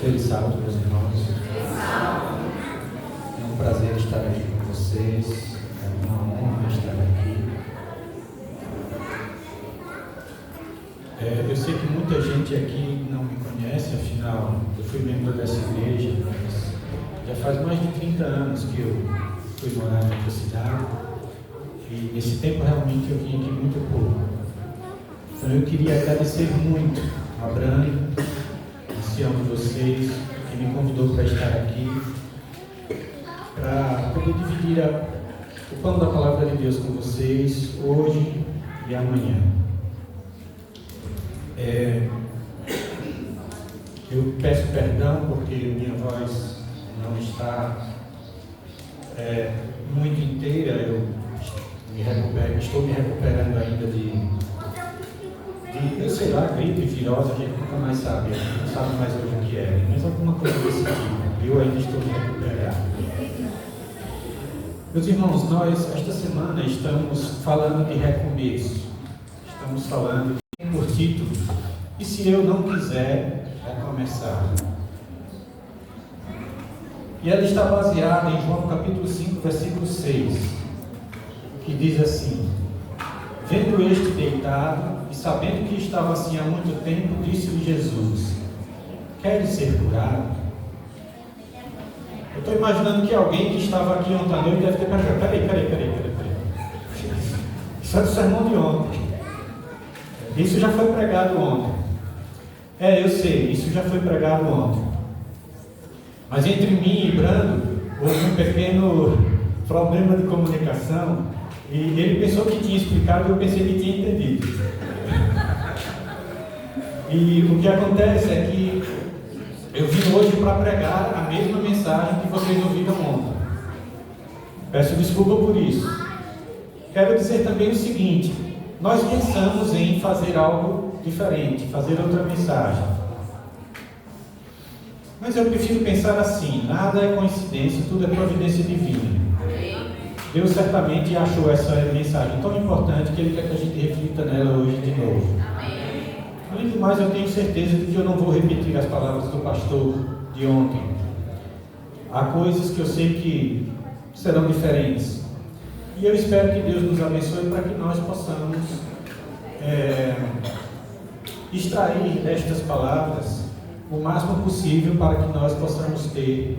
Feliz sábado, meus irmãos. É um prazer estar aqui com vocês. É uma honra estar aqui. Eu sei que muita gente aqui não me conhece, afinal, eu fui membro dessa igreja, mas já faz mais de 30 anos que eu fui morar em outra cidade. E nesse tempo realmente eu vim aqui muito pouco. Então eu queria agradecer muito a Brani, ancião de vocês, que me convidou para estar aqui, para poder dividir o pão da palavra de Deus com vocês hoje e amanhã. Eu peço perdão porque minha voz não está muito inteira. Eu estou me recuperando ainda de eu sei lá, gripe, virose, a gente nunca mais sabe, a gente não sabe mais hoje o que é, mas alguma coisa desse tipo. Eu ainda estou me recuperando. Meus irmãos, nós esta semana estamos falando de recomeço, estamos falando por título, e se eu não quiser recomeçar? E ela está baseada em João capítulo 5, versículo 6, que diz assim: vendo este deitado e sabendo que estava assim há muito tempo, disse-lhe Jesus: queres ser curado? Eu estou imaginando que alguém que estava aqui ontem à noite deve ter pensado: peraí. Isso é do sermão de ontem. Isso já foi pregado ontem. Eu sei, isso já foi pregado ontem. Mas entre mim e Brando houve um pequeno problema de comunicação. E ele pensou que tinha explicado e eu pensei que tinha entendido. E o que acontece é que eu vim hoje para pregar a mesma mensagem que vocês ouviram ontem. Peço desculpa por isso. Quero dizer também o seguinte: nós pensamos em fazer algo diferente, fazer outra mensagem. Mas eu prefiro pensar assim: nada é coincidência, tudo é providência divina. Deus certamente achou essa mensagem tão importante que Ele quer que a gente reflita nela hoje de novo. Além do mais, eu tenho certeza de que eu não vou repetir as palavras do pastor de ontem. Há coisas que eu sei que serão diferentes. E eu espero que Deus nos abençoe para que nós possamos extrair destas palavras o máximo possível para que nós possamos ter,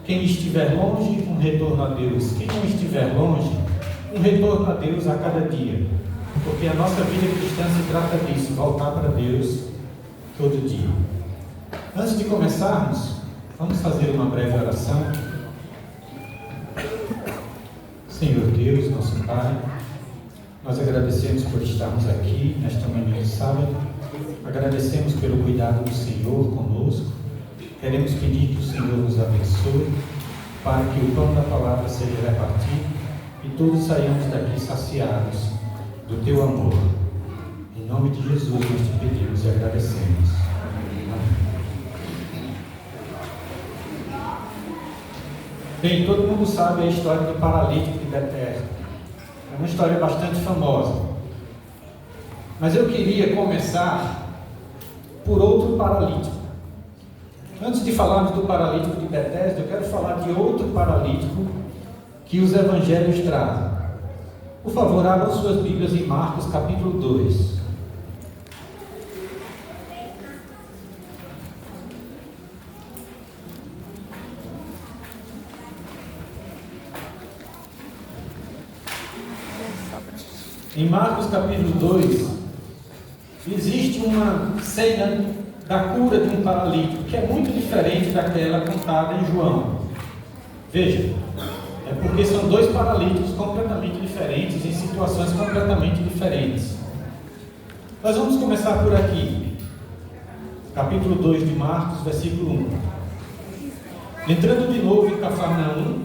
quem estiver longe, um retorno a Deus. Quem não estiver longe, um retorno a Deus a cada dia. Porque a nossa vida cristã se trata disso, voltar para Deus todo dia. Antes de começarmos, vamos fazer uma breve oração. Senhor Deus, nosso Pai, nós agradecemos por estarmos aqui nesta manhã de sábado. Agradecemos pelo cuidado do Senhor conosco. Queremos pedir que o Senhor nos abençoe, para que o pão da palavra seja repartido e todos saiamos daqui saciados do Teu amor. Em nome de Jesus nós te pedimos e agradecemos. Amém. Bem, todo mundo sabe a história do paralítico de Betesda. É uma história bastante famosa. Mas eu queria começar por outro paralítico. Antes de falarmos do paralítico de Betesda, eu quero falar de outro paralítico que os evangelhos trazem. Por favor, abram suas Bíblias em Marcos capítulo 2. Em Marcos capítulo 2, existe uma cena da cura de um paralítico, que é muito diferente daquela contada em João. Veja, é porque são dois paralíticos completamente diferentes, em situações completamente diferentes. Nós vamos começar por aqui, capítulo 2 de Marcos, versículo 1. Entrando de novo em Cafarnaum,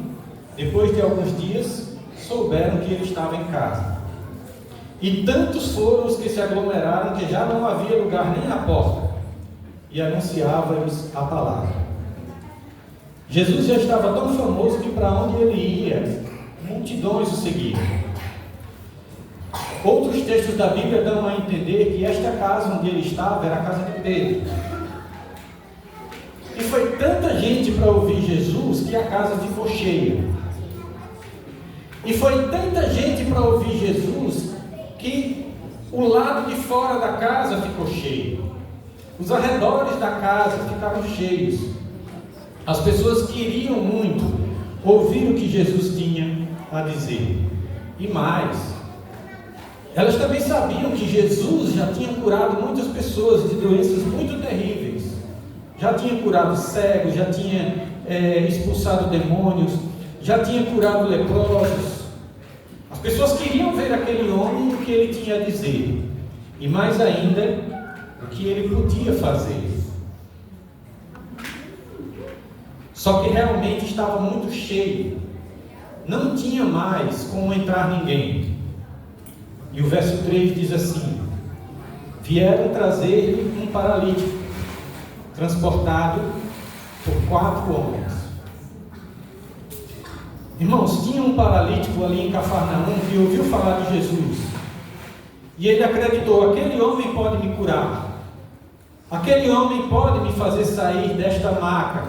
depois de alguns dias, souberam que ele estava em casa. E tantos foram os que se aglomeraram que já não havia lugar nem à porta, e anunciava-lhes a palavra. Jesus já estava tão famoso que para onde ele ia, multidões o seguiam. Outros textos da Bíblia dão a entender que esta casa onde ele estava era a casa de Pedro. foi tanta gente para ouvir Jesus que a casa ficou cheia. E foi tanta gente para ouvir Jesus que o lado de fora da casa ficou cheio. Os arredores da casa ficaram cheios. As pessoas queriam muito ouvir o que Jesus tinha a dizer. E mais, elas também sabiam que Jesus já tinha curado muitas pessoas de doenças muito terríveis. Já tinha curado cegos, já tinha expulsado demônios, já tinha curado leprosos. As pessoas queriam ver aquele homem e o que ele tinha a dizer. E mais ainda, o que ele podia fazer. Só que realmente estava muito cheio. Não tinha mais como entrar ninguém. E o verso 3 diz assim: vieram trazer-lhe um paralítico, transportado por 4 homens. Irmãos, tinha um paralítico ali em Cafarnaum que ouviu falar de Jesus. E ele acreditou: aquele homem pode me curar. Aquele homem pode me fazer sair desta maca.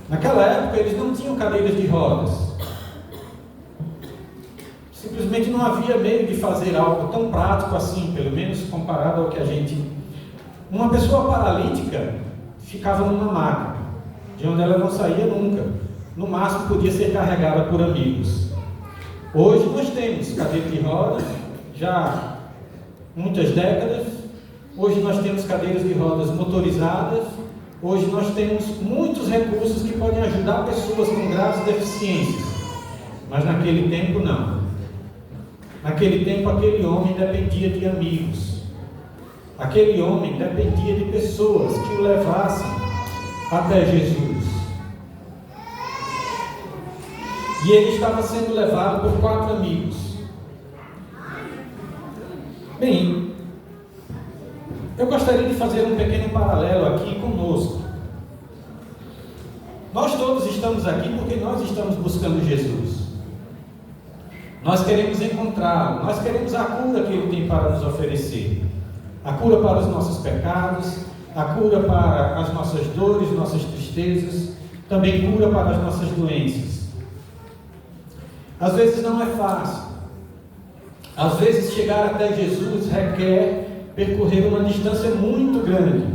Naquela época eles não tinham cadeiras de rodas. Simplesmente não havia meio de fazer algo tão prático assim, pelo menos comparado ao que a gente... Uma pessoa paralítica ficava numa maca, de onde ela não saía nunca. No máximo podia ser carregada por amigos. Hoje nós temos cadeira de rodas, já há muitas décadas. Hoje nós temos cadeiras de rodas motorizadas. Hoje nós temos muitos recursos que podem ajudar pessoas com graves deficiências. Mas naquele tempo não. Naquele tempo aquele homem dependia de amigos. Aquele homem dependia de pessoas que o levassem até Jesus. E ele estava sendo levado por 4 amigos. Bem, eu gostaria de fazer um pequeno paralelo aqui conosco. Nós todos estamos aqui porque nós estamos buscando Jesus. Nós queremos encontrá-lo, nós queremos a cura que Ele tem para nos oferecer. A cura para os nossos pecados, a cura para as nossas dores, nossas tristezas, também cura para as nossas doenças. Às vezes não é fácil. Às vezes chegar até Jesus requer percorrer uma distância muito grande.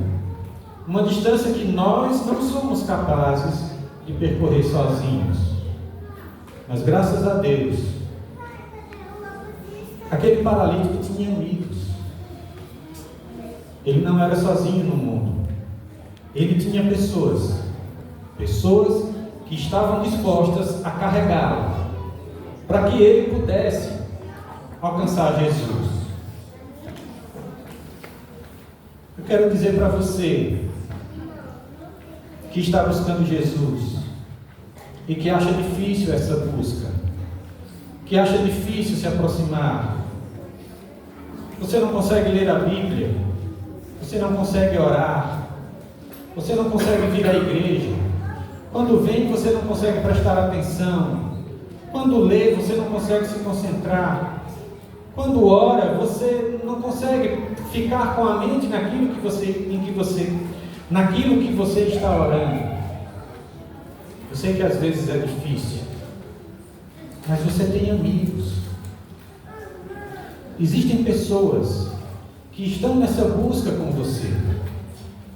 Uma distância que nós não somos capazes de percorrer sozinhos. Mas graças a Deus, aquele paralítico tinha amigos. Ele não era sozinho no mundo. Ele tinha pessoas que estavam dispostas a carregá-lo, para que ele pudesse alcançar Jesus. Eu quero dizer para você que está buscando Jesus e que acha difícil essa busca, que acha difícil se aproximar. Você não consegue ler a Bíblia, você não consegue orar, você não consegue vir à igreja. Quando vem, você não consegue prestar atenção. Quando lê, você não consegue se concentrar. Quando ora, você não consegue ficar com a mente naquilo que você está orando. Eu sei que às vezes é difícil, mas você tem amigos. Existem pessoas que estão nessa busca com você.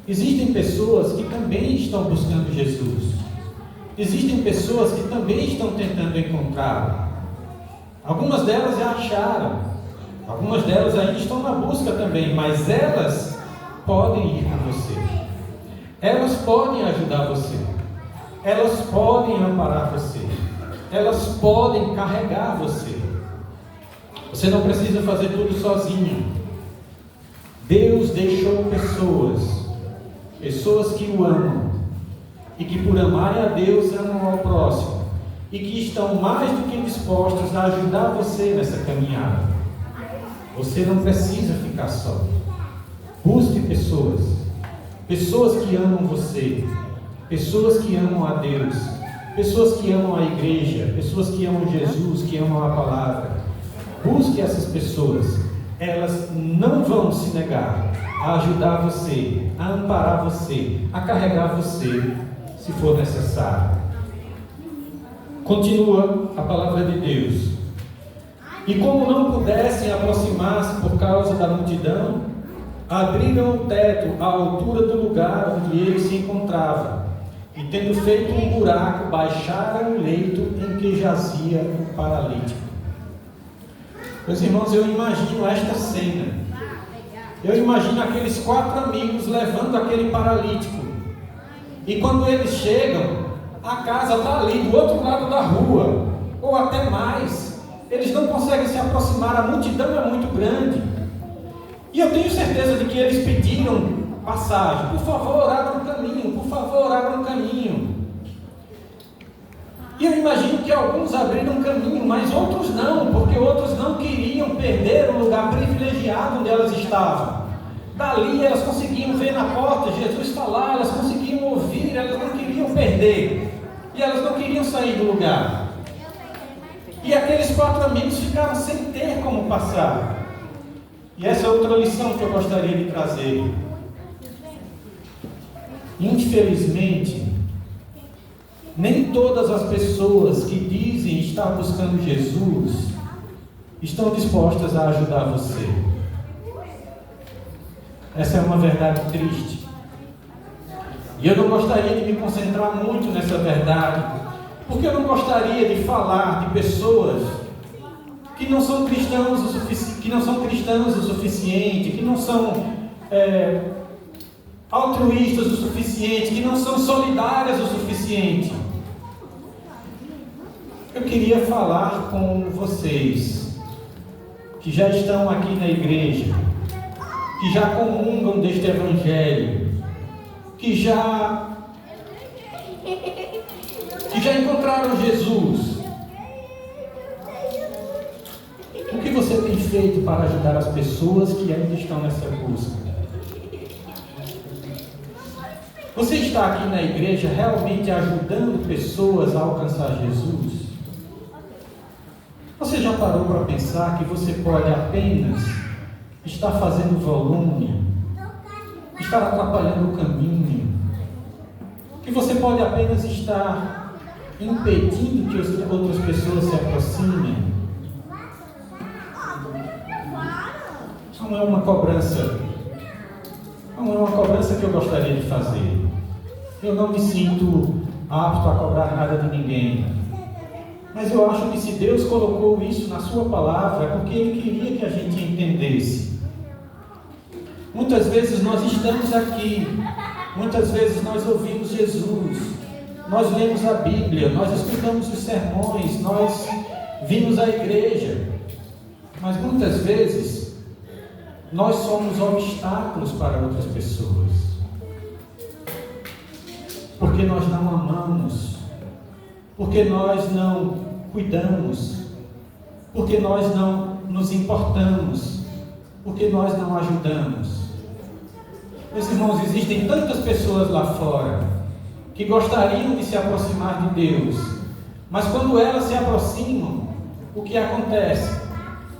Existem pessoas que também estão buscando Jesus. Existem pessoas que também estão tentando encontrá-lo. Algumas delas já acharam. Algumas delas ainda estão na busca também, mas elas podem ir com você. Elas podem ajudar você. Elas podem amparar você. Elas podem carregar você. Você não precisa fazer tudo sozinho. Deus deixou pessoas que o amam e que por amarem a Deus amam ao próximo e que estão mais do que dispostos a ajudar você nessa caminhada. Você não precisa ficar só. Busque pessoas que amam você, pessoas que amam a Deus, pessoas que amam a igreja, pessoas que amam Jesus, que amam a palavra. Busque essas pessoas elas não vão se negar a ajudar você, a amparar você, a carregar você, se for necessário. Continua a palavra de Deus. E como não pudessem aproximar-se por causa da multidão, abriram o teto à altura do lugar onde ele se encontrava, e tendo feito um buraco, baixaram o leito em que jazia o paralítico. Meus irmãos, eu imagino esta cena. Eu imagino aqueles 4 amigos levando aquele paralítico. E quando eles chegam, a casa está ali do outro lado da rua, ou até mais. Eles não conseguem se aproximar, a multidão é muito grande. E eu tenho certeza de que eles pediram passagem. Por favor, abra um caminho, por favor, abra um caminho. E eu imagino que alguns abriram um caminho, mas outros não, porque outros não queriam perder o lugar privilegiado onde elas estavam. Dali elas conseguiam ver na porta Jesus falar, elas conseguiam ouvir, elas não queriam perder. E elas não queriam sair do lugar. E aqueles 4 amigos ficaram sem ter como passar. E essa é outra lição que eu gostaria de trazer. Infelizmente, nem todas as pessoas que dizem estar buscando Jesus estão dispostas a ajudar você. Essa é uma verdade triste. E eu não gostaria de me concentrar muito nessa verdade, porque eu não gostaria de falar de pessoas que não são cristãos o suficiente, que não são altruístas o suficiente, que não são solidárias o suficiente. Eu queria falar com vocês que já estão aqui na igreja, que já comungam deste evangelho, que já encontraram Jesus. O que você tem feito para ajudar as pessoas que ainda estão nessa busca? Você está aqui na igreja realmente ajudando pessoas a alcançar Jesus? Você já parou para pensar que você pode apenas estar fazendo volume, estar atrapalhando o caminho, que você pode apenas estar impedindo que outras pessoas se aproximem? Não é uma cobrança que eu gostaria de fazer. Eu não me sinto apto a cobrar nada de ninguém. Mas eu acho que se Deus colocou isso na sua palavra, é porque Ele queria que a gente entendesse. Muitas vezes nós estamos aqui, muitas vezes nós ouvimos Jesus, nós lemos a Bíblia, nós escutamos os sermões, nós vimos à igreja, mas muitas vezes nós somos obstáculos para outras pessoas, porque nós não amamos, porque nós não cuidamos, porque nós não nos importamos, porque nós não ajudamos. Meus irmãos, existem tantas pessoas lá fora que gostariam de se aproximar de Deus, mas quando elas se aproximam, o que acontece?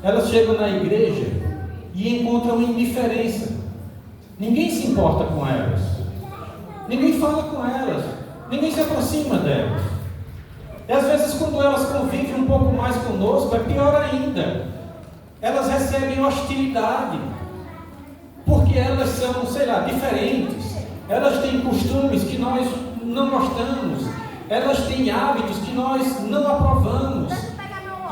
Elas chegam na igreja e encontram indiferença. Ninguém se importa com elas, ninguém fala com elas, ninguém se aproxima delas. E às vezes quando elas convivem um pouco mais conosco, é pior ainda. Elas recebem hostilidade, porque elas são, diferentes. Elas têm costumes que nós não gostamos, elas têm hábitos que nós não aprovamos.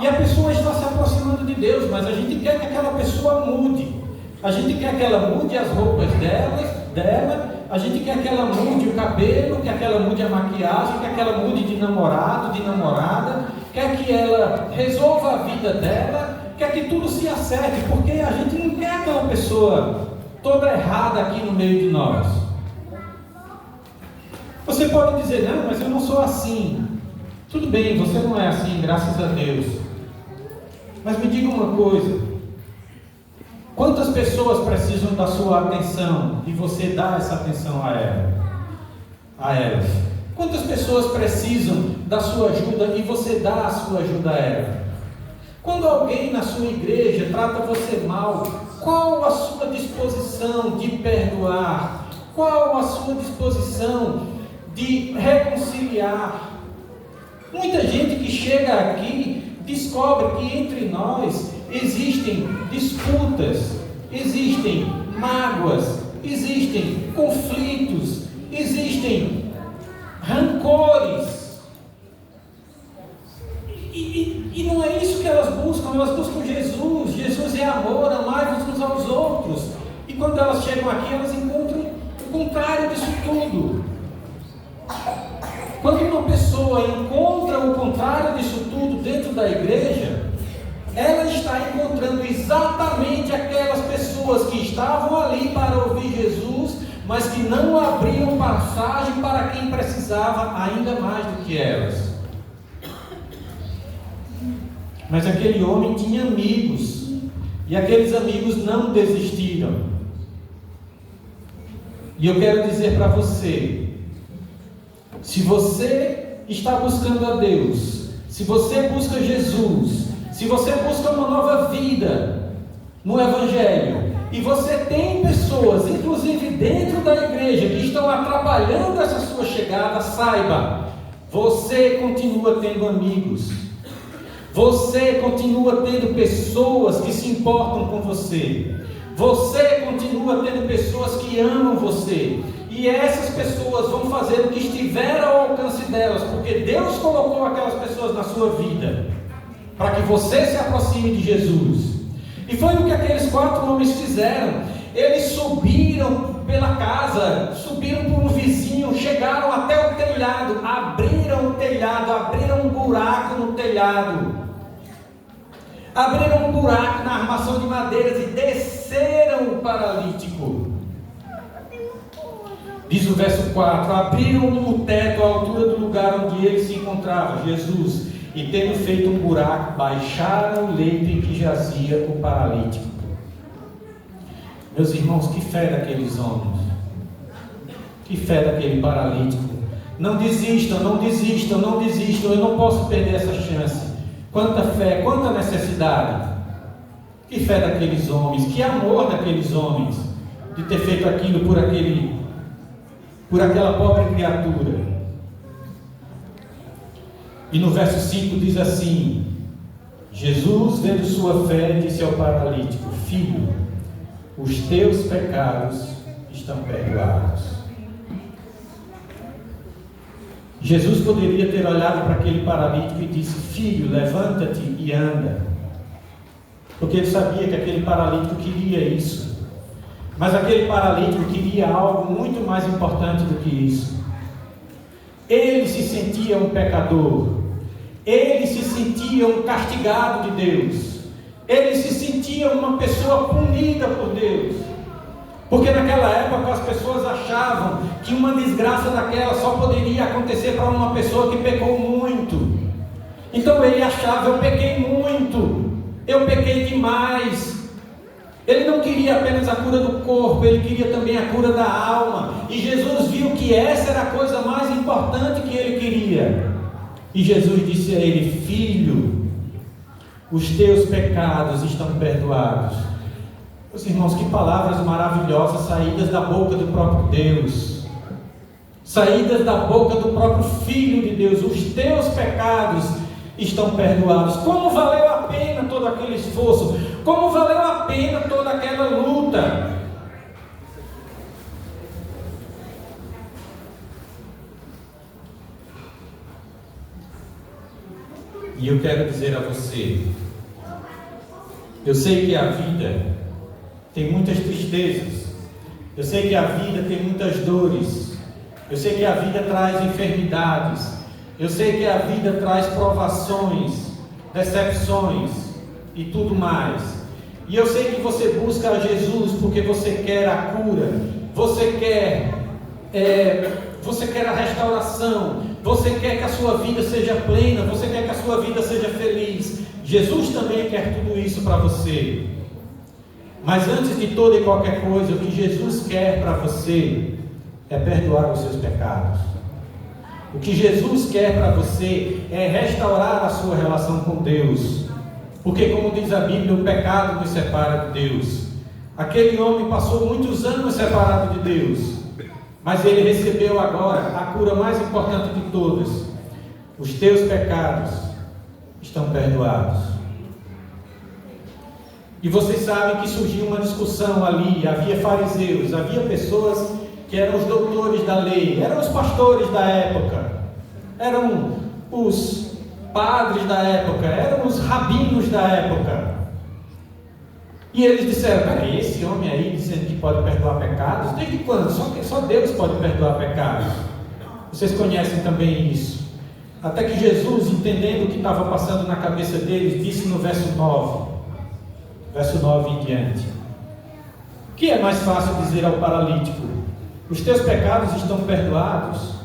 E a pessoa está se aproximando de Deus, mas a gente quer que aquela pessoa mude. A gente quer que ela mude as roupas dela, a gente quer que ela mude o cabelo, quer que ela mude a maquiagem, quer que ela mude de namorado, de namorada, quer que ela resolva a vida dela, quer que tudo se acerte, porque a gente não quer aquela pessoa toda errada aqui no meio de nós. Você pode dizer, não, mas eu não sou assim. Tudo bem, você não é assim, graças a Deus. Mas me diga uma coisa: quantas pessoas precisam da sua atenção e você dá essa atenção a elas? Quantas pessoas precisam da sua ajuda e você dá a sua ajuda a elas? Quando alguém na sua igreja trata você mal, qual a sua disposição de perdoar? Qual a sua disposição de reconciliar? Muita gente que chega aqui descobre que entre nós existem disputas, existem mágoas, existem conflitos, existem rancores. E não é isso que elas buscam Jesus. Jesus é amor, amai-vos uns aos outros. E quando elas chegam aqui, elas encontram o contrário disso tudo. Quando uma pessoa encontra o contrário disso tudo dentro da igreja, ela está encontrando exatamente aquelas pessoas que estavam ali para ouvir Jesus, mas que não abriam passagem para quem precisava ainda mais do que elas. Mas aquele homem tinha amigos, e aqueles amigos não desistiram. E eu quero dizer para você, se você está buscando a Deus, se você busca Jesus, se você busca uma nova vida no Evangelho, e você tem pessoas, inclusive dentro da igreja, que estão atrapalhando essa sua chegada, saiba, você continua tendo amigos, você continua tendo pessoas que se importam com você, você continua tendo pessoas que amam você, e essas pessoas vão fazer o que estiver ao alcance delas, porque Deus colocou aquelas pessoas na sua vida, para que você se aproxime de Jesus. E foi o que aqueles 4 homens fizeram. Eles subiram pela casa, subiram por um vizinho, chegaram até o telhado, abriram o telhado, abriram um buraco no telhado, abriram um buraco na armação de madeiras e desceram o paralítico. Diz o verso 4: abriram o teto à altura do lugar onde ele se encontrava, Jesus, e tendo feito um buraco, baixaram o leito em que jazia o paralítico. Meus irmãos, que fé daqueles homens, que fé daquele paralítico. Não desistam, não desistam, não desistam, eu não posso perder essa chance. Quanta fé, quanta necessidade. Que fé daqueles homens, que amor daqueles homens, de ter feito aquilo por aquela pobre criatura. E no verso 5 diz assim: Jesus, vendo sua fé, disse ao paralítico: filho, os teus pecados estão perdoados. Jesus poderia ter olhado para aquele paralítico e disse: filho, levanta-te e anda, porque ele sabia que aquele paralítico queria isso. Mas aquele paralítico queria algo muito mais importante do que isso. Ele se sentia um pecador, ele se sentia um castigado de Deus, ele se sentia uma pessoa punida por Deus, porque naquela época as pessoas achavam que uma desgraça daquela só poderia acontecer para uma pessoa que pecou muito. Então ele achava: eu pequei muito, eu pequei demais. Ele não queria apenas a cura do corpo, ele queria também a cura da alma. E Jesus viu que essa era a coisa mais importante que ele queria. E Jesus disse a ele: filho, os teus pecados estão perdoados. Meus irmãos, que palavras maravilhosas, saídas da boca do próprio Deus, saídas da boca do próprio Filho de Deus. Os teus pecados estão perdoados. Como valeu a pena todo aquele esforço, como valeu a pena toda aquela luta. E eu quero dizer a você, eu sei que a vida tem muitas tristezas, eu sei que a vida tem muitas dores, eu sei que a vida traz enfermidades, eu sei que a vida traz provações, decepções e tudo mais. E eu sei que você busca a Jesus porque você quer a cura, você quer a restauração, você quer que a sua vida seja plena, você quer que a sua vida seja feliz. Jesus também quer tudo isso para você. Mas antes de toda e qualquer coisa, o que Jesus quer para você é perdoar os seus pecados. O que Jesus quer para você é restaurar a sua relação com Deus. Porque, como diz a Bíblia, o pecado nos separa de Deus. Aquele homem passou muitos anos separado de Deus, mas ele recebeu agora a cura mais importante de todas: os teus pecados estão perdoados. E vocês sabem que surgiu uma discussão ali. Havia fariseus, havia pessoas que eram os doutores da lei, eram os pastores da época, eram os padres da época, eram os rabinos da época. E eles disseram: peraí, esse homem aí dizendo que pode perdoar pecados, desde quando? Só Deus pode perdoar pecados. Vocês conhecem também isso. Até que Jesus, entendendo o que estava passando na cabeça deles, disse no verso 9 em diante: o que é mais fácil dizer ao paralítico: os teus pecados estão perdoados?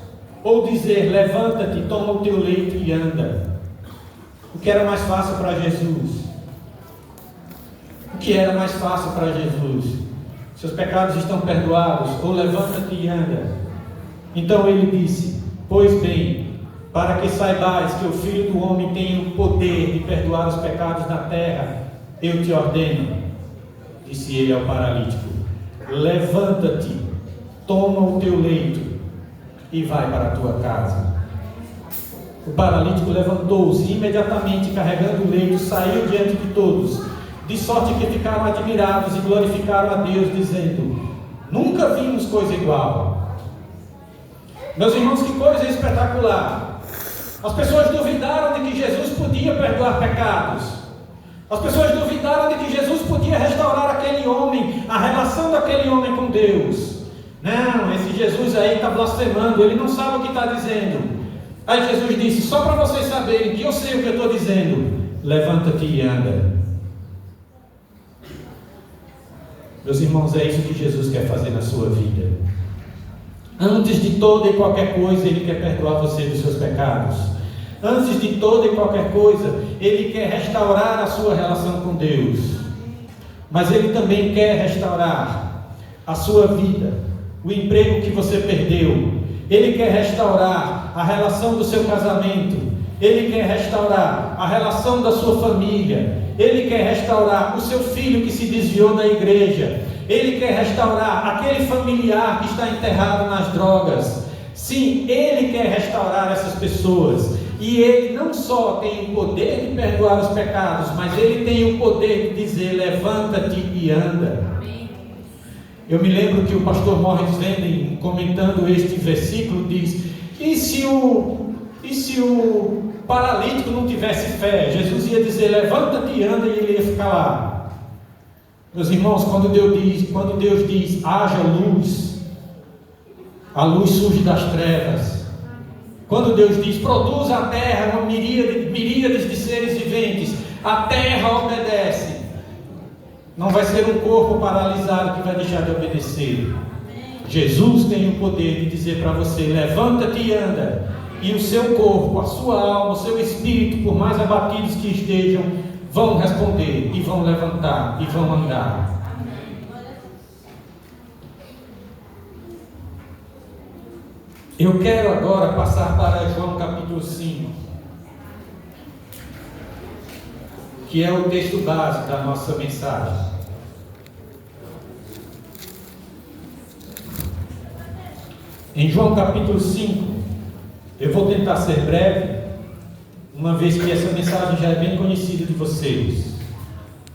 Ou dizer: levanta-te, toma o teu leito e anda? O que era mais fácil para Jesus? O que era mais fácil para Jesus? Seus pecados estão perdoados, ou levanta-te e anda? Então ele disse: pois bem, para que saibais que o Filho do Homem tem o poder de perdoar os pecados da terra, eu te ordeno, disse ele ao paralítico: levanta-te, toma o teu leito e vai para a tua casa. O paralítico levantou-se e imediatamente, carregando o leito, saiu diante de todos, de sorte que ficaram admirados e glorificaram a Deus, dizendo: nunca vimos coisa igual. Meus irmãos, que coisa espetacular! As pessoas duvidaram de que Jesus podia perdoar pecados. As pessoas duvidaram de que Jesus podia restaurar aquele homem, a relação daquele homem com Deus. Não, esse Jesus aí está blasfemando, ele não sabe o que está dizendo. Aí Jesus disse: só para vocês saberem que eu sei o que eu estou dizendo, levanta-te e anda. Meus irmãos, é isso que Jesus quer fazer na sua vida. Antes de toda e qualquer coisa, Ele quer perdoar você dos seus pecados. Antes de toda e qualquer coisa, Ele quer restaurar a sua relação com Deus. Mas Ele também quer restaurar a sua vida, o emprego que você perdeu. Ele quer restaurar a relação do seu casamento. Ele quer restaurar a relação da sua família. Ele quer restaurar o seu filho que se desviou da igreja. Ele quer restaurar aquele familiar que está enterrado nas drogas. Sim, Ele quer restaurar essas pessoas. E Ele não só tem o poder de perdoar os pecados, mas Ele tem o poder de dizer: levanta-te e anda. Eu me lembro que o pastor Morris Venden, comentando este versículo, diz: e se o paralítico não tivesse fé? Jesus ia dizer: levanta-te e anda, e ele ia ficar lá. Meus irmãos, quando Deus diz haja luz, a luz surge das trevas. Quando Deus diz produza a terra uma miríades de seres viventes, a terra obedece. Não vai ser um corpo paralisado que vai deixar de obedecer. Jesus tem o poder de dizer para você: levanta-te e anda. E o seu corpo, a sua alma, o seu espírito, por mais abatidos que estejam, vão responder e vão levantar e vão andar. Eu quero agora passar para João capítulo 5, que é o texto base da nossa mensagem. Em João capítulo 5, eu vou tentar ser breve, uma vez que essa mensagem já é bem conhecida de vocês.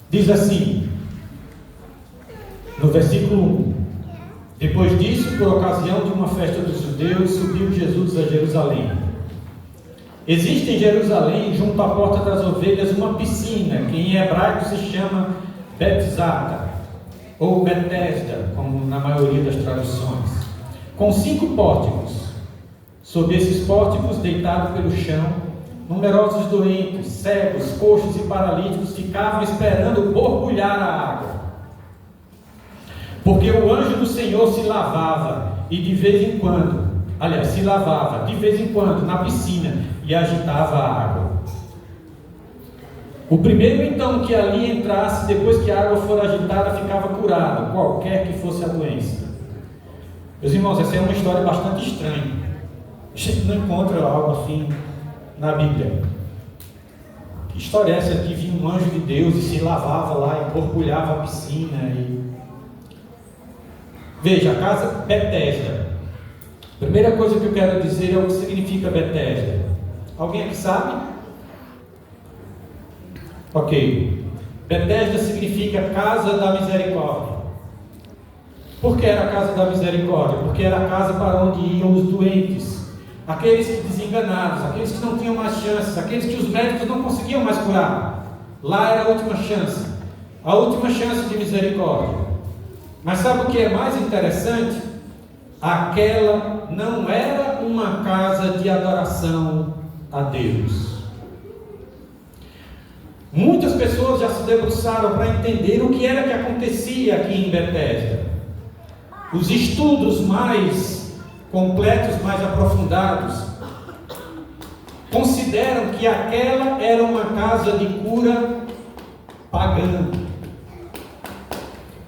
Diz assim, no versículo 1: depois disso, por ocasião de uma festa dos judeus, subiu Jesus a Jerusalém. Existe em Jerusalém, junto à porta das ovelhas, uma piscina, que em hebraico se chama Betzata, ou Betesda, como na maioria das traduções, com 5 pórticos. Sob esses pórticos, deitados pelo chão, numerosos doentes, cegos, coxos e paralíticos ficavam esperando borbulhar a água. Porque o anjo do Senhor se lavava de vez em quando na piscina e agitava a água. O primeiro então que ali entrasse, depois que a água for agitada, ficava curado, qualquer que fosse a doença. Meus irmãos, essa é uma história bastante estranha. A gente não encontra algo assim na Bíblia. Que história é essa que vinha um anjo de Deus e se lavava lá e borbulhava a piscina? Veja, a casa Betesda. Primeira coisa que eu quero dizer é o que significa Betesda. Alguém aqui sabe? Ok. Betesda significa casa da misericórdia. Por que era a casa da misericórdia? Porque era a casa para onde iam os doentes, aqueles que desenganados, aqueles que não tinham mais chances, aqueles que os médicos não conseguiam mais curar. Lá era a última chance de misericórdia. Mas sabe o que é mais interessante? Aquela não era uma casa de adoração a Deus. Muitas pessoas já se debruçaram para entender o que era que acontecia aqui em Betesda. Os estudos mais completos, mais aprofundados, consideram que aquela era uma casa de cura pagã.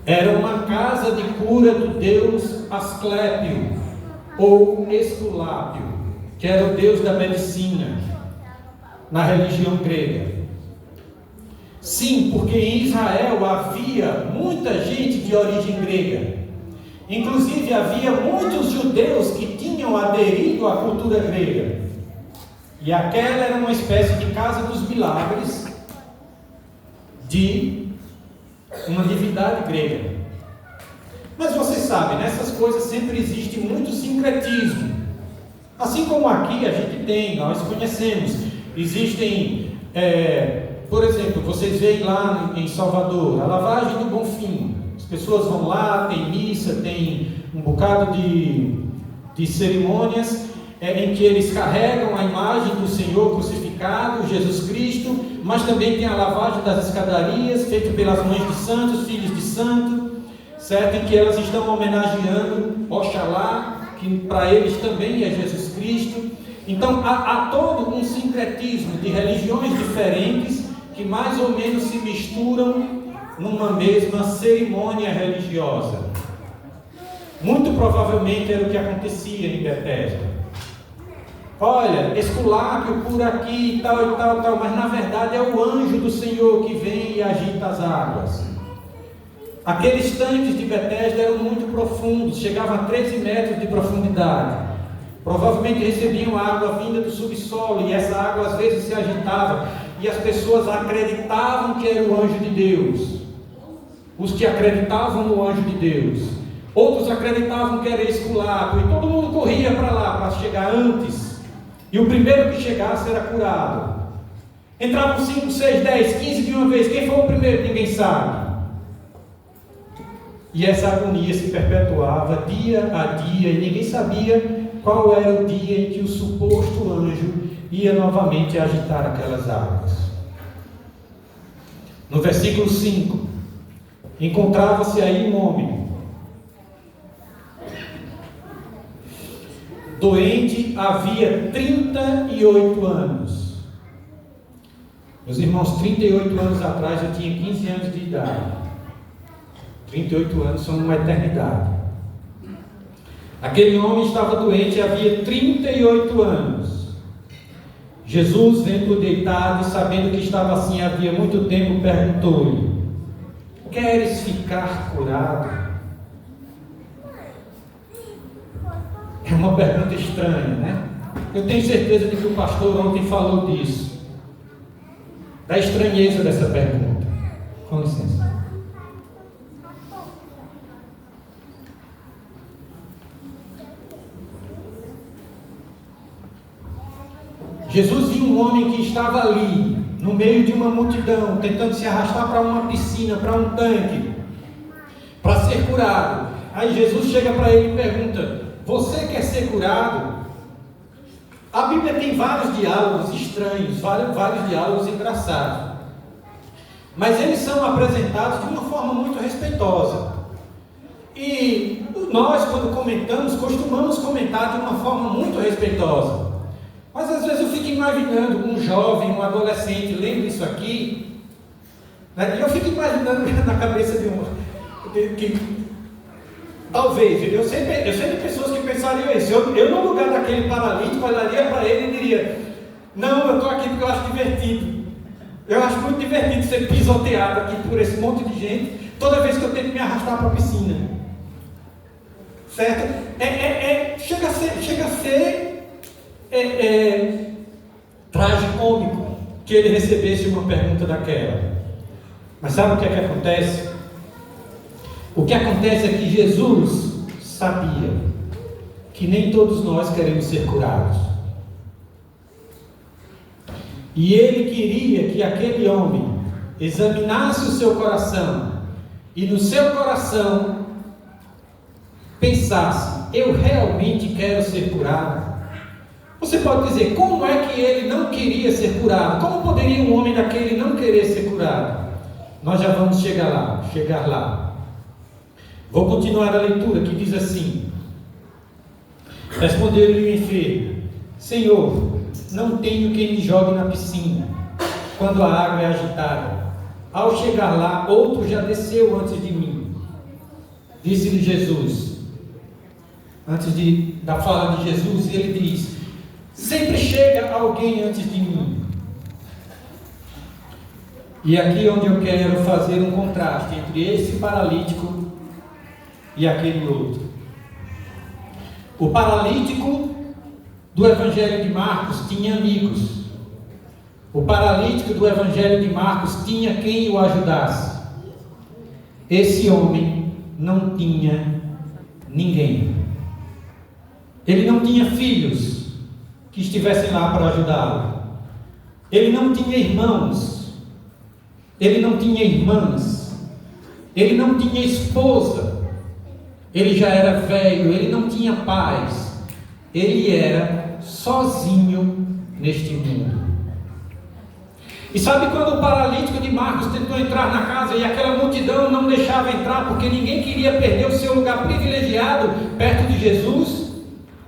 Era uma casa de cura do deus Asclépio, ou Esculápio, que era o deus da medicina, na religião grega. Sim, porque em Israel havia muita gente de origem grega. Inclusive havia muitos judeus que tinham aderido à cultura grega. E aquela era uma espécie de casa dos milagres de uma divindade grega. Mas vocês sabem, nessas coisas sempre existe muito sincretismo. Assim como aqui a gente tem, nós conhecemos, existem, por exemplo, vocês veem lá em Salvador, a lavagem do Bonfim. As pessoas vão lá, tem missa, tem um bocado de cerimônias em que eles carregam a imagem do Senhor crucificado, Jesus Cristo, mas também tem a lavagem das escadarias, feita pelas mães de santos, filhos de santo, certo? Em que elas estão homenageando Oxalá, que para eles também é Jesus Cristo. Então há todo um sincretismo de religiões diferentes que mais ou menos se misturam numa mesma cerimônia religiosa. Muito provavelmente era o que acontecia em Betesda. Olha, Esculápio por aqui e tal, mas na verdade é o anjo do Senhor que vem e agita as águas. Aqueles tanques de Betesda eram muito profundos, chegavam a 13 metros de profundidade. Provavelmente recebiam água vinda do subsolo, e essa água às vezes se agitava, e as pessoas acreditavam que era o anjo de Deus. Os que acreditavam no anjo de Deus. Outros acreditavam que era Esculápio, e todo mundo corria para lá para chegar antes. E o primeiro que chegasse era curado. Entravam 5, 6, 10, 15 de uma vez. Quem foi o primeiro? Ninguém sabe. E essa agonia se perpetuava dia a dia, e ninguém sabia qual era o dia em que o suposto anjo ia novamente agitar aquelas águas. No versículo 5, encontrava-se aí um homem doente havia 38 anos. Meus irmãos, 38 anos atrás eu tinha 15 anos de idade. 38 anos são uma eternidade. Aquele homem estava doente havia 38 anos. Jesus, vendo-o deitado e sabendo que estava assim havia muito tempo, perguntou-lhe: queres ficar curado? É uma pergunta estranha, né? Eu tenho certeza de que o pastor ontem falou disso, da estranheza dessa pergunta. Com licença. Jesus viu um homem que estava ali, no meio de uma multidão, tentando se arrastar para uma piscina, para um tanque, para ser curado. Aí Jesus chega para ele e pergunta: você quer ser curado? A Bíblia tem vários diálogos estranhos, vários diálogos engraçados. Mas eles são apresentados de uma forma muito respeitosa. E nós, quando comentamos, costumamos comentar de uma forma muito respeitosa. Mas às vezes eu fico imaginando um jovem, um adolescente lendo isso aqui, né? E eu fico imaginando na cabeça de um... Talvez, eu sei de pessoas que pensariam isso. Eu no lugar daquele paralítico, olharia para ele e diria: não, eu estou aqui porque eu acho divertido. Eu acho muito divertido ser pisoteado aqui por esse monte de gente, toda vez que eu tento me arrastar para a piscina. Certo? Chega a ser tragicômico que ele recebesse uma pergunta daquela. Mas sabe o que é que acontece? O que acontece é que Jesus sabia que nem todos nós queremos ser curados. E ele queria que aquele homem examinasse o seu coração e no seu coração pensasse: eu realmente quero ser curado. Você pode dizer, como é que ele não queria ser curado? Como poderia um homem daquele não querer ser curado? Nós já vamos chegar lá. Vou continuar a leitura, que diz assim: respondeu-lhe o enfermo: Senhor, não tenho quem me jogue na piscina quando a água é agitada. Ao chegar lá, outro já desceu antes de mim. Disse-lhe Jesus, da fala de Jesus, ele diz: sempre chega alguém antes de mim. E aqui é onde eu quero fazer um contraste entre esse paralítico e aquele outro. O paralítico do Evangelho de Marcos tinha amigos. O paralítico do Evangelho de Marcos tinha quem o ajudasse. Esse homem não tinha ninguém. Ele não tinha filhos que estivessem lá para ajudá-lo. Ele não tinha irmãos. Ele não tinha irmãs. Ele não tinha esposa. Ele já era velho. Ele não tinha pais. Ele era sozinho neste mundo. E sabe quando o paralítico de Marcos tentou entrar na casa e aquela multidão não deixava entrar porque ninguém queria perder o seu lugar privilegiado perto de Jesus?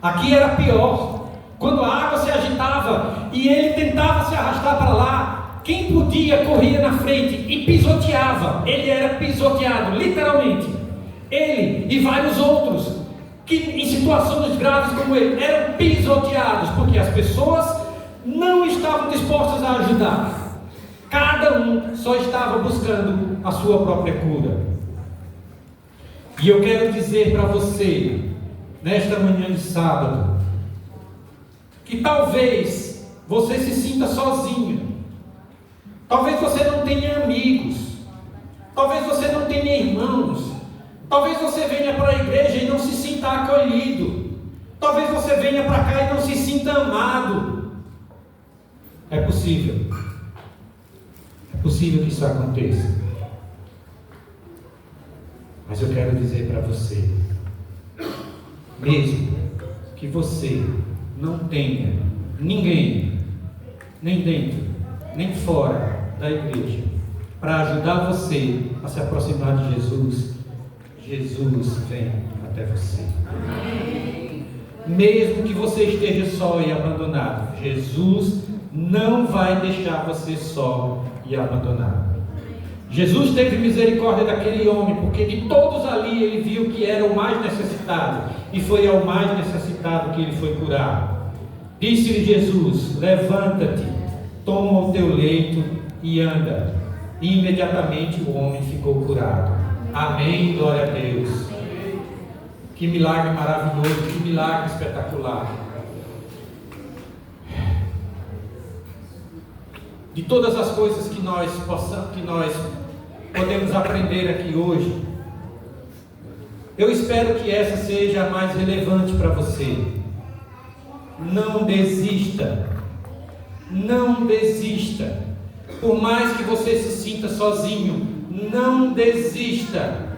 Aqui era pior. Quando a água se agitava e ele tentava se arrastar para lá, quem podia corria na frente e pisoteava. Ele era pisoteado, literalmente. Ele e vários outros que em situações graves como ele eram pisoteados porque as pessoas não estavam dispostas a ajudar. Cada um só estava buscando a sua própria cura. E eu quero dizer para você, nesta manhã de sábado, que talvez você se sinta sozinho. Talvez você não tenha amigos. Talvez você não tenha irmãos. Talvez você venha para a igreja e não se sinta acolhido. Talvez você venha para cá e não se sinta amado. É possível. É possível que isso aconteça. Mas eu quero dizer para você, mesmo que você não tenha ninguém, nem dentro, nem fora da igreja, para ajudar você a se aproximar de Jesus, Jesus vem até você. Amém. Mesmo que você esteja só e abandonado, Jesus não vai deixar você só e abandonado. Jesus teve misericórdia daquele homem, porque de todos ali ele viu que era o mais necessitado, e foi ao mais necessitado que ele foi curar. Disse-lhe Jesus: levanta-te, toma o teu leito e anda. E imediatamente o homem ficou curado. Amém, glória a Deus. Que milagre maravilhoso, que milagre espetacular. De todas as coisas que nós podemos aprender aqui hoje, eu espero que essa seja a mais relevante para você. Não desista. Não desista. Por mais que você se sinta sozinho, não desista.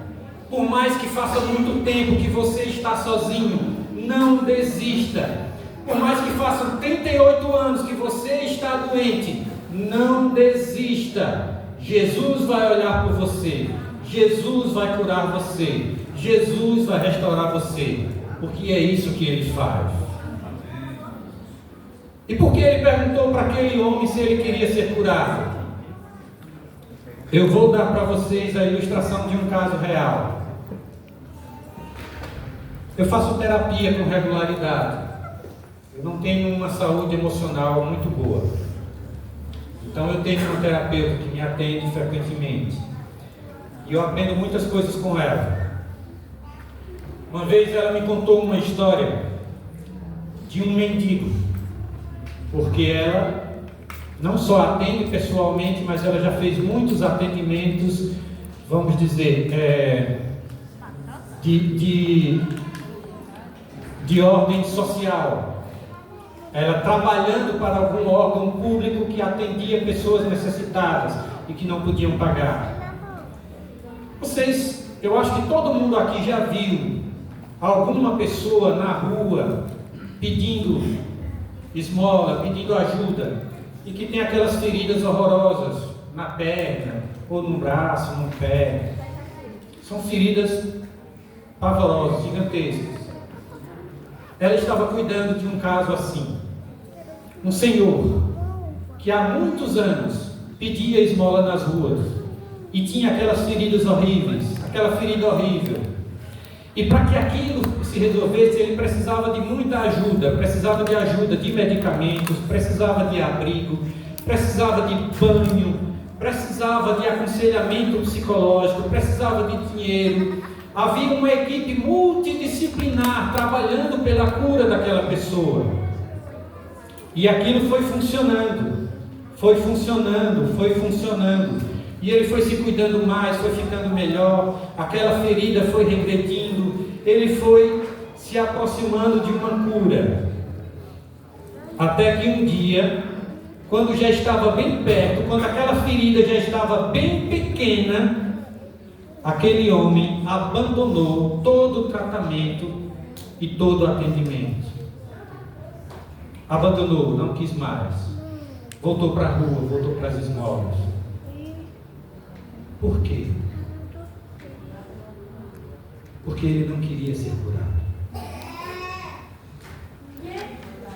Por mais que faça muito tempo que você está sozinho, não desista. Por mais que façam 38 anos que você está doente, não desista. Jesus vai olhar por você. Jesus vai curar você. Jesus vai restaurar você. Porque é isso que Ele faz. E por que Ele perguntou para aquele homem se ele queria ser curado? Eu vou dar para vocês a ilustração de um caso real. Eu faço terapia com regularidade. Eu não tenho uma saúde emocional muito boa. Então eu tenho uma terapeuta que me atende frequentemente. E eu aprendo muitas coisas com ela. Uma vez ela me contou uma história de um mendigo. Porque ela não só atende pessoalmente, mas ela já fez muitos atendimentos, vamos dizer, de ordem social. Ela trabalhando para algum órgão público que atendia pessoas necessitadas e que não podiam pagar. Eu acho que todo mundo aqui já viu alguma pessoa na rua pedindo esmola, pedindo ajuda, e que tem aquelas feridas horrorosas na perna, ou no braço, no pé. São feridas pavorosas, gigantescas. Ela estava cuidando de um caso assim. Um senhor que há muitos anos pedia esmola nas ruas e tinha aquelas feridas horríveis, aquela ferida horrível. E para que aquilo se resolvesse, ele precisava de muita ajuda, precisava de ajuda de medicamentos, precisava de abrigo, precisava de banho, precisava de aconselhamento psicológico, precisava de dinheiro. Havia uma equipe multidisciplinar trabalhando pela cura daquela pessoa. E aquilo foi funcionando. E ele foi se cuidando mais, foi ficando melhor. Aquela ferida foi regredindo. Ele foi se aproximando de uma cura. Até que um dia, quando já estava bem perto, quando aquela ferida já estava bem pequena, aquele homem abandonou todo o tratamento e todo o atendimento. Abandonou, não quis mais. Voltou para a rua, voltou para as esmolas. Por quê? Porque ele não queria ser curado.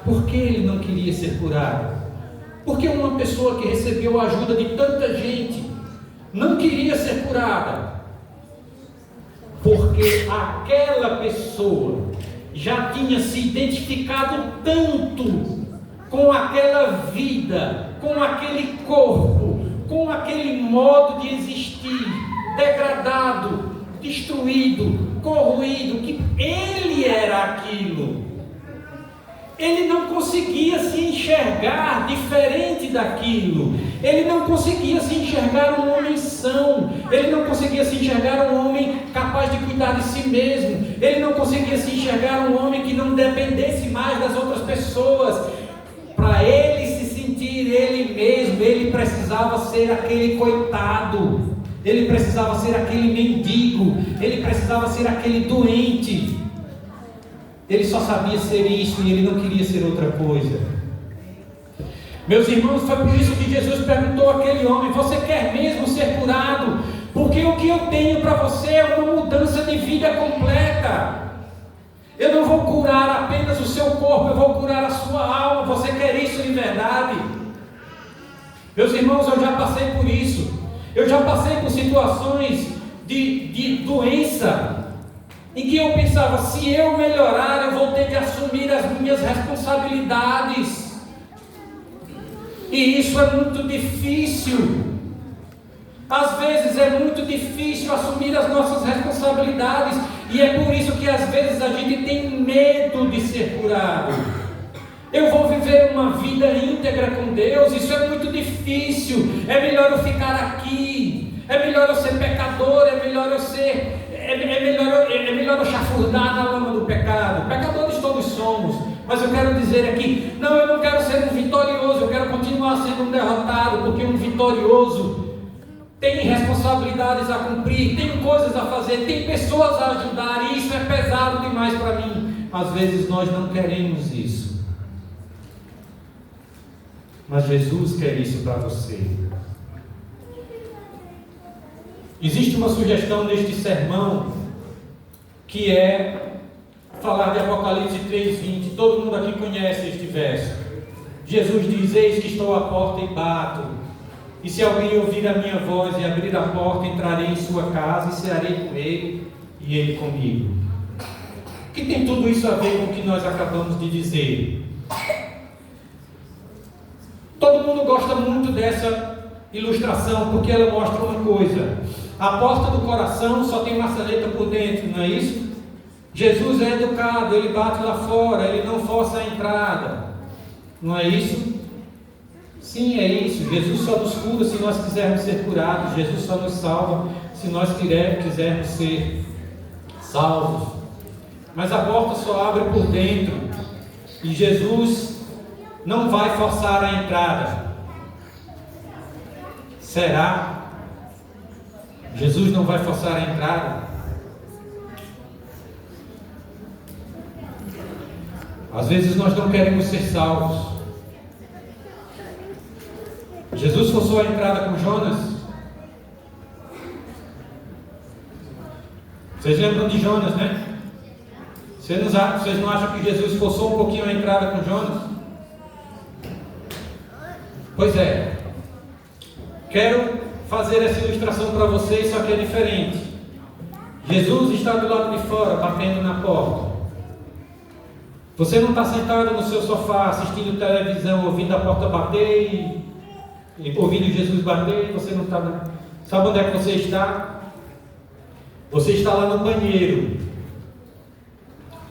Por que ele não queria ser curado? Porque uma pessoa que recebeu a ajuda de tanta gente não queria ser curada. Porque aquela pessoa já tinha se identificado tanto com aquela vida, com aquele corpo, com aquele modo de existir, degradado, destruído, corroído, que ele era aquilo. Ele não conseguia se enxergar diferente daquilo. Ele não conseguia se enxergar um homem são. Ele não conseguia se enxergar um homem capaz de cuidar de si mesmo. Ele não conseguia se enxergar um homem que não dependesse mais das outras pessoas. Para ele se sentir ele mesmo, ele precisava ser aquele coitado. Ele precisava ser aquele mendigo. Ele precisava ser aquele doente. Ele só sabia ser isso e ele não queria ser outra coisa. Meus irmãos, foi por isso que Jesus perguntou àquele homem: você quer mesmo ser curado? Porque o que eu tenho para você é uma mudança de vida completa. Eu não vou curar apenas o seu corpo, eu vou curar a sua alma. Você quer isso de verdade? Meus irmãos, eu já passei por isso. Eu já passei por situações de doença, em que eu pensava, se eu melhorar, eu vou ter de assumir as minhas responsabilidades. E isso é muito difícil. Às vezes é muito difícil assumir as nossas responsabilidades. E é por isso que às vezes a gente tem medo de ser curado. Eu vou viver uma vida íntegra com Deus, isso é muito difícil. É melhor eu ficar aqui. É melhor eu ser pecador, é melhor eu ser... É melhor eu chafurdar na lama do pecado. Pecadores todos somos. Mas eu quero dizer aqui, não, eu não quero ser um vitorioso, eu quero continuar sendo um derrotado, porque um vitorioso tem responsabilidades a cumprir, tem coisas a fazer, tem pessoas a ajudar, e isso é pesado demais para mim. Às vezes nós não queremos isso. Mas Jesus quer isso para você. Existe uma sugestão neste sermão, que é falar de Apocalipse 3:20. Todo mundo aqui conhece este verso. Jesus diz: eis que estou à porta e bato, e se alguém ouvir a minha voz e abrir a porta, entrarei em sua casa e cearei com ele e ele comigo. O que tem tudo isso a ver com o que nós acabamos de dizer? Todo mundo gosta muito essa ilustração, porque ela mostra uma coisa: a porta do coração só tem maçaneta por dentro, não é isso? Jesus é educado, ele bate lá fora, ele não força a entrada, não é isso? Sim, é isso. Jesus só nos cura se nós quisermos ser curados. Jesus só nos salva se nós quisermos ser salvos. Mas a porta só abre por dentro, e Jesus não vai forçar a entrada. Será? Jesus não vai forçar a entrada? Às vezes nós não queremos ser salvos. Jesus forçou a entrada com Jonas? Vocês lembram de Jonas, né? Vocês não acham que Jesus forçou um pouquinho a entrada com Jonas? Pois é. Quero fazer essa ilustração para vocês, só que é diferente. Jesus está do lado de fora, batendo na porta. Você não está sentado no seu sofá, assistindo televisão, ouvindo a porta bater e ouvindo Jesus bater. Você não está. Sabe onde é que você está? Você está lá no banheiro.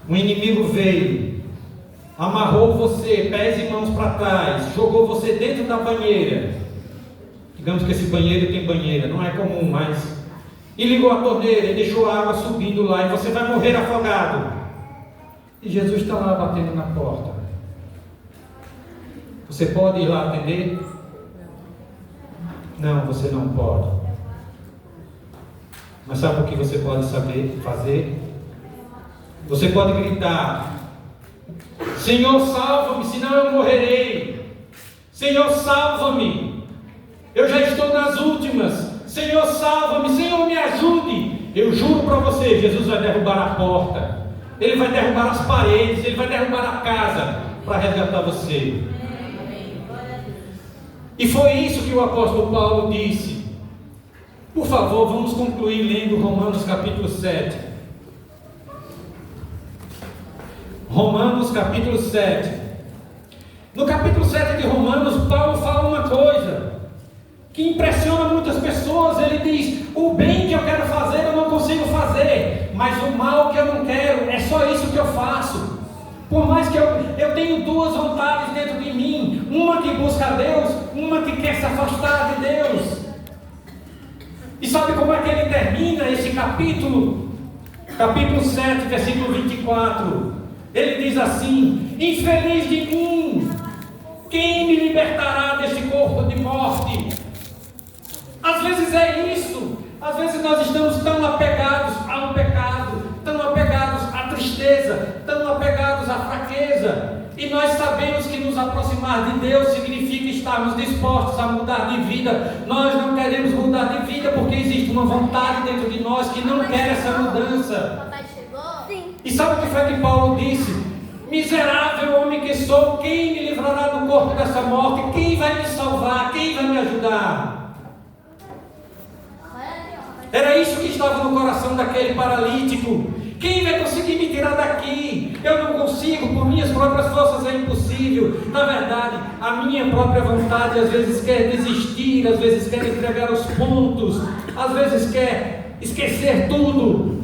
O inimigo veio, amarrou você, pés e mãos para trás, jogou você dentro da banheira. Digamos que esse banheiro tem banheira, não é comum, mas... E ligou a torneira e deixou a água subindo lá, e você vai morrer afogado. E Jesus está lá batendo na porta. Você pode ir lá atender? Não, você não pode. Mas sabe o que você pode fazer? Você pode gritar: Senhor, salva-me, senão eu morrerei. Senhor, salva-me, eu já estou nas últimas. Senhor, salva-me, Senhor, me ajude. Eu juro para você, Jesus vai derrubar a porta, Ele vai derrubar as paredes, Ele vai derrubar a casa para resgatar você. E foi isso que o apóstolo Paulo disse. Por favor, vamos concluir lendo Romanos capítulo 7. Romanos capítulo 7. No capítulo 7 de Romanos, Paulo fala uma coisa que impressiona muitas pessoas. Ele diz: o bem que eu quero fazer eu não consigo fazer, mas o mal que eu não quero, é só isso que eu faço. Por mais que eu tenho duas vontades dentro de mim, uma que busca a Deus, uma que quer se afastar de Deus. E sabe como é que ele termina esse capítulo? Capítulo 7, versículo 24. Ele diz assim: infeliz de mim, quem me libertará deste corpo de morte? Às vezes é isso. Às vezes nós estamos tão apegados ao pecado, tão apegados à tristeza, tão apegados à fraqueza, e nós sabemos que nos aproximar de Deus significa estarmos dispostos a mudar de vida. Nós não queremos mudar de vida porque existe uma vontade dentro de nós que não quer essa mudança. E sabe o que foi que Paulo disse? Miserável homem que sou, quem me livrará do corpo dessa morte? Quem vai me salvar? Quem vai me ajudar? Era isso que estava no coração daquele paralítico. Quem vai conseguir me tirar daqui? Eu não consigo, por minhas próprias forças é impossível. Na verdade, a minha própria vontade às vezes quer desistir, às vezes quer entregar os pontos, às vezes quer esquecer tudo.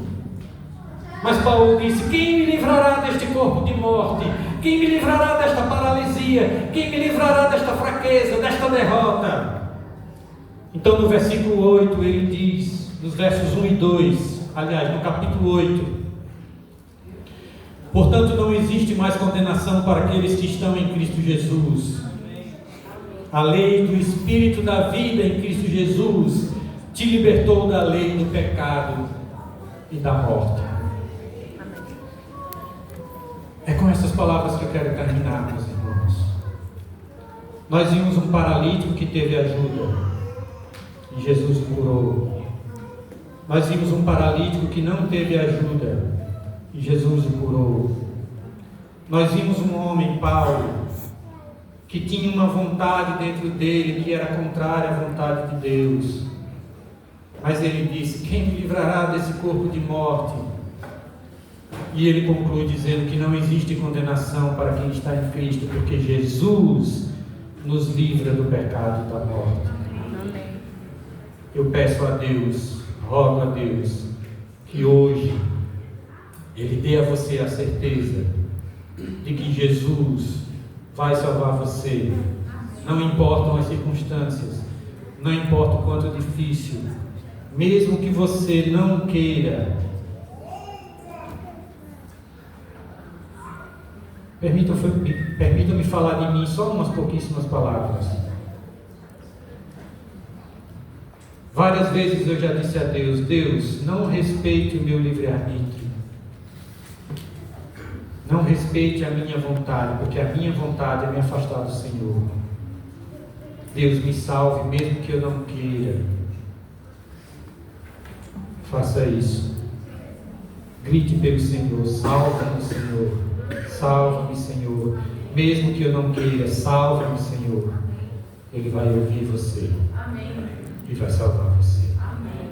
Mas Paulo disse: quem me livrará deste corpo de morte? Quem me livrará desta paralisia? Quem me livrará desta fraqueza, desta derrota? Então no versículo 8 ele diz, nos versos 1 e 2, aliás, no capítulo 8: portanto não existe mais condenação para aqueles que estão em Cristo Jesus. A lei do Espírito da vida em Cristo Jesus te libertou da lei do pecado e da morte. É com essas palavras que eu quero terminar, meus irmãos. Nós vimos um paralítico que teve ajuda e Jesus o curou. Nós vimos um paralítico que não teve ajuda e Jesus o curou. Nós vimos um homem, Paulo, que tinha uma vontade dentro dele que era contrária à vontade de Deus, mas ele disse: quem me livrará desse corpo de morte? E ele conclui dizendo que não existe condenação para quem está em Cristo, porque Jesus nos livra do pecado e da morte. Amém. Eu peço a Deus, rogo a Deus, que hoje Ele dê a você a certeza de que Jesus vai salvar você. Não importam as circunstâncias, não importa o quanto difícil, mesmo que você não queira. Permita-me falar de mim só umas pouquíssimas palavras. Várias vezes eu já disse a Deus: Deus, não respeite o meu livre-arbítrio. Não respeite a minha vontade, porque a minha vontade é me afastar do Senhor. Deus, me salve, mesmo que eu não queira. Faça isso. Grite pelo Senhor: salva-me, Senhor. Salva-me, Senhor. Mesmo que eu não queira, salva-me, Senhor. Ele vai ouvir você. Amém. E vai salvar você. Amém.